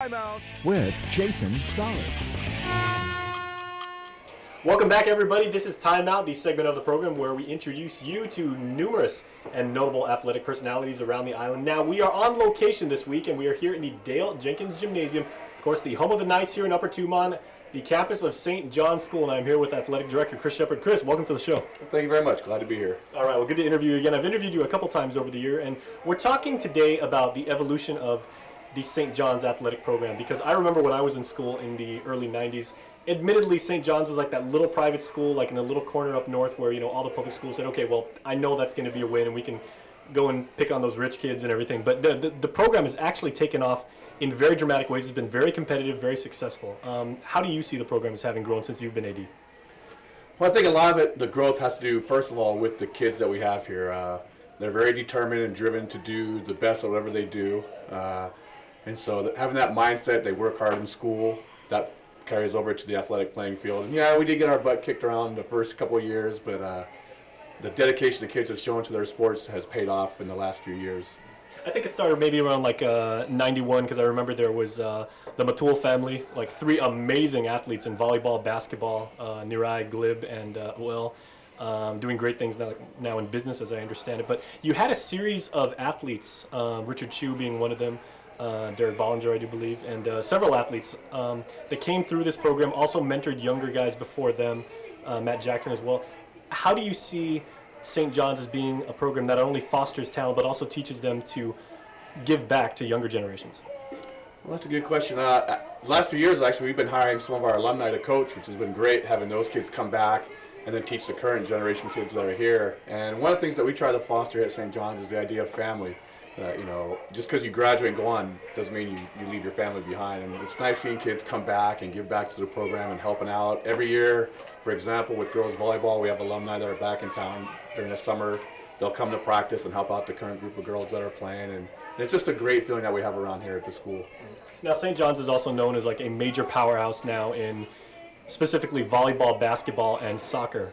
Timeout with Jason Salas. Welcome back, everybody. This is Timeout, the segment of the program where we introduce you to numerous and notable athletic personalities around the island. Now, we are on location this week, and we are here in the Dale Jenkins Gymnasium, of course, the home of the Knights here in Upper Tumon, the campus of St. John's School, and I'm here with Athletic Director Chris Shepard. Chris, welcome to the show. Thank you very much. Glad to be here. All right, well, good to interview you again. I've interviewed you a couple times over the year, and we're talking today about the evolution of the St. John's athletic program, because I remember when I was in school in the early 90s, admittedly, St. John's was like that little private school, like in a little corner up north where, you know, all the public schools said, okay, well, I know that's going to be a win and we can go and pick on those rich kids and everything. But the program has actually taken off in very dramatic ways. It's been very competitive, very successful. How do you see the program as having grown since you've been AD? Well, I think a lot of it, the growth has to do, first of all, with the kids that we have here. They're very determined and driven to do the best at whatever they do. And so having that mindset, they work hard in school, that carries over to the athletic playing field. And yeah, we did get our butt kicked around the first couple of years, but the dedication the kids have shown to their sports has paid off in the last few years. I think it started maybe around like 91, because I remember there was the Matul family, like three amazing athletes in volleyball, basketball, Nirai, Glib, and Will, doing great things now in business, as I understand it. But you had a series of athletes, Richard Chu being one of them, Derek Bollinger, I do believe, and several athletes that came through this program, also mentored younger guys before them, Matt Jackson as well. How do you see St. John's as being a program that not only fosters talent, but also teaches them to give back to younger generations? Well, that's a good question. The last few years, actually, we've been hiring some of our alumni to coach, which has been great, having those kids come back and then teach the current generation kids that are here. And one of the things that we try to foster at St. John's is the idea of family. You know, just because you graduate and go on doesn't mean you leave your family behind. And it's nice seeing kids come back and give back to the program and helping out. Every year, for example, with girls volleyball, we have alumni that are back in town during the summer. They'll come to practice and help out the current group of girls that are playing. And it's just a great feeling that we have around here at the school. Now, St. John's is also known as like a major powerhouse now in specifically volleyball, basketball, and soccer.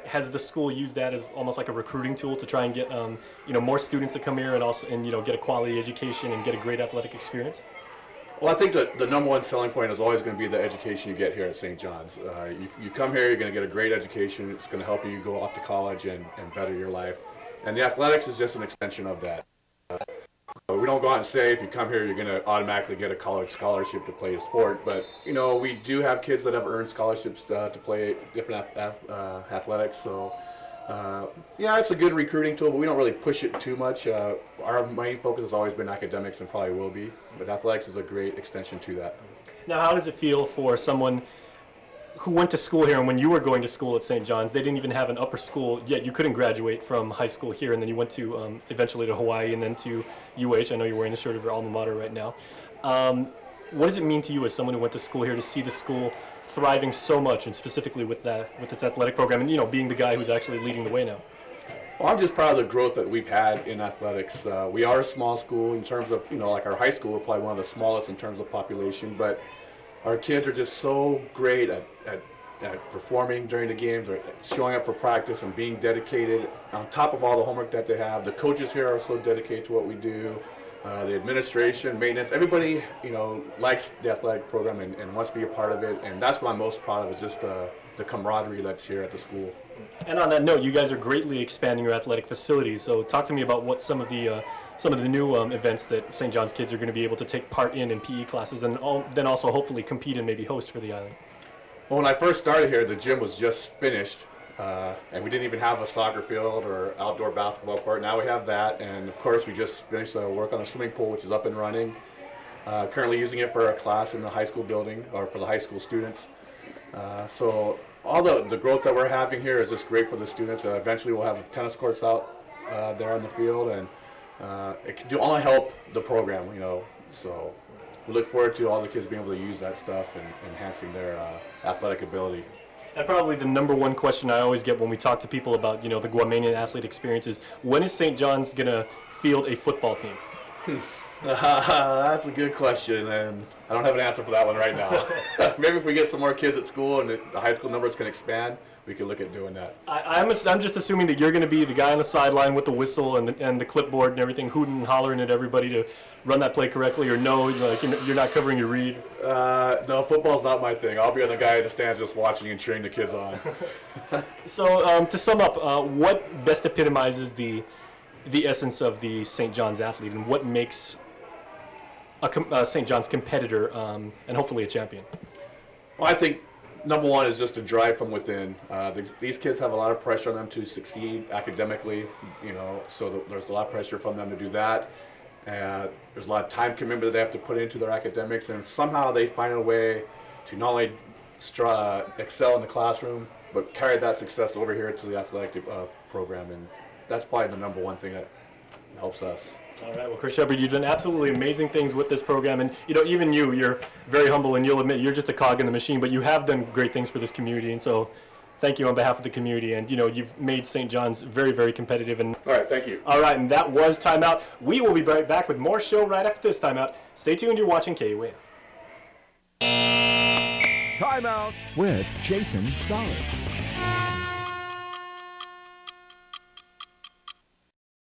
Has the school used that as almost like a recruiting tool to try and get more students to come here and also get a quality education and get a great athletic experience? Well, I think the number one selling point is always going to be the education you get here at St. John's. You come here, you're going to get a great education. It's going to help you go off to college and better your life. And the athletics is just an extension of that. We don't go out and say if you come here you're going to automatically get a college scholarship to play a sport, but we do have kids that have earned scholarships to play different athletics. So yeah, it's a good recruiting tool, but we don't really push it too much. Our main focus has always been academics and probably will be, but athletics is a great extension to that. Now, how does it feel for someone who went to school here, and when you were going to school at St. John's, they didn't even have an upper school yet? You couldn't graduate from high school here, and then you went to eventually to Hawaii and then to UH. I know you're wearing the shirt of your alma mater right now. What does it mean to you as someone who went to school here to see the school thriving so much, and specifically with its athletic program, and being the guy who's actually leading the way now? Well, I'm just proud of the growth that we've had in athletics. We are a small school in terms of, like our high school, we're probably one of the smallest in terms of population, but our kids are just so great at performing during the games, or showing up for practice and being dedicated on top of all the homework that they have. The coaches here are so dedicated to what we do. The administration, maintenance, everybody, likes the athletic program and wants to be a part of it. And that's what I'm most proud of, is just the camaraderie that's here at the school. And on that note, you guys are greatly expanding your athletic facilities. So talk to me about what some of the new events that St. John's kids are going to be able to take part in PE classes, and then also hopefully compete and maybe host for the island. Well, when I first started here, the gym was just finished, and we didn't even have a soccer field or outdoor basketball court. Now we have that, and of course we just finished work on the swimming pool, which is up and running. Currently using it for a class in the high school building, or for the high school students. So all the growth that we're having here is just great for the students. Eventually we'll have tennis courts out there on the field, and it can only help the program, so we look forward to all the kids being able to use that stuff and enhancing their athletic ability. And probably the number one question I always get when we talk to people about, the Guamanian athlete experience is, when is St. John's going to field a football team? That's a good question, and I don't have an answer for that one right now. Maybe if we get some more kids at school and the high school numbers can expand, we can look at doing that. I'm just assuming that you're going to be the guy on the sideline with the whistle and the clipboard and everything, hooting and hollering at everybody to run that play correctly, or no, like you're not covering your read? No, football's not my thing. I'll be the guy that stands just watching and cheering the kids on. So to sum up, what best epitomizes the essence of the St. John's athlete, and what makes a St. John's competitor and hopefully a champion? Well, I think number one is just a drive from within. These kids have a lot of pressure on them to succeed academically, so there's a lot of pressure from them to do that. There's a lot of time commitment that they have to put into their academics, and somehow they find a way to not only excel in the classroom, but carry that success over here to the athletic program, and that's probably the number one thing that helps us. All right, well, Chris Shepard, you've done absolutely amazing things with this program, and even you're very humble, and you'll admit you're just a cog in the machine, but you have done great things for this community, and so thank you on behalf of the community, and you've made St. John's very, very competitive. And all right, thank you. All right, and that was Timeout. We will be right back with more show right after this Timeout. Stay tuned, you're watching KUAM. Timeout with Jason Salas.